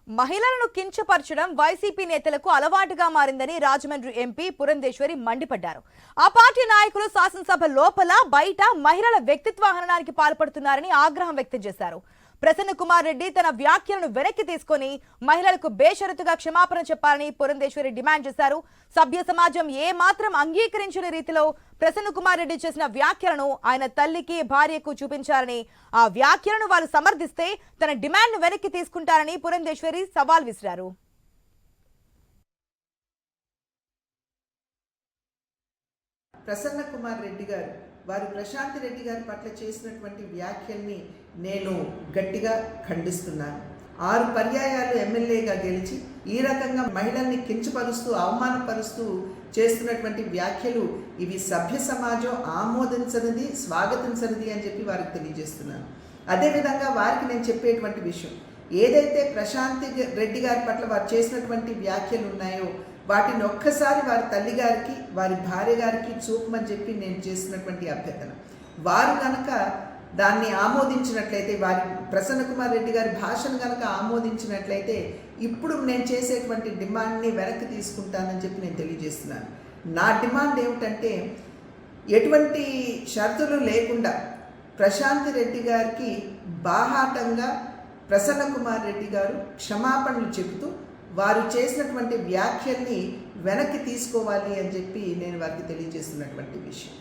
మహిళలను కించపరచడం వైసీపీ నేతలకు అలవాటుగా మారిందని రాజమండ్రి ఎంపీ పురంధేశ్వరి మండిపడ్డారు. ఆ పార్టీ నాయకులు శాసనసభ లోపల బయట మహిళల వ్యక్తిత్వ హననానికి పాల్పడుతున్నారని ఆగ్రహం వ్యక్తం చేశారు. ప్రసన్న కుమార్ రెడ్డి తన వ్యాఖ్యలను వెనక్కి తీసుకొని మహిళలకు బేషరతుగా క్షమాపణ చెప్పాలని పురంధేశ్వరి డిమాండ్ చేశారు. సభ్య సమాజం ఏ మాత్రం అంగీకరించని రీతిలో ప్రసన్న కుమార్ రెడ్డి చేసిన వ్యాఖ్యలను ఆయన తల్లికి భార్యకు చూపించారని, ఆ వ్యాఖ్యలను వారు సమర్థిస్తే తన డిమాండ్ను వెనక్కి తీసుకుంటారని పురంధేశ్వరి సవాల్ విసిరారు. ప్రసన్న కుమార్ రెడ్డి గారు వారు ప్రశాంత్ రెడ్డి గారి పట్ల చేసినటువంటి వ్యాఖ్యల్ని నేను గట్టిగా ఖండిస్తున్నాను. 6 పర్యాయాలు ఎమ్మెల్యేగా గెలిచి ఈ రకంగా మహిళల్ని కించపరుస్తూ అవమానపరుస్తూ చేస్తున్నటువంటి వ్యాఖ్యలు ఇవి సభ్య సమాజం ఆమోదించనిది, స్వాగతించనిది అని చెప్పి వారికి తెలియజేస్తున్నాను. అదేవిధంగా వారికి నేను చెప్పేటువంటి విషయం, ఏదైతే ప్రశాంత్ రెడ్డి గారి పట్ల వారు చేసినటువంటి వ్యాఖ్యలు ఉన్నాయో వాటిని ఒక్కసారి వారి తల్లి గారికి, వారి భార్య గారికి చూపమని చెప్పి నేను చేసినటువంటి అభ్యర్థన. వారు కనుక దాన్ని ఆమోదించినట్లయితే, వారి ప్రసన్న కుమార్ రెడ్డి గారి భాషను కనుక ఆమోదించినట్లయితే ఇప్పుడు నేను చేసేటువంటి డిమాండ్ని వెనక్కి తీసుకుంటానని చెప్పి నేను తెలియజేస్తున్నాను. నా డిమాండ్ ఏమిటంటే, ఎటువంటి షరతులు లేకుండా ప్రశాంత్ రెడ్డి గారికి బాహాటంగా ప్రసన్న కుమార్ రెడ్డి గారు క్షమాపణలు చెబుతూ వారు చేసినటువంటి వ్యాఖ్యల్ని వెనక్కి తీసుకోవాలి అని చెప్పి నేను వారికి తెలియజేస్తున్నటువంటి విషయం.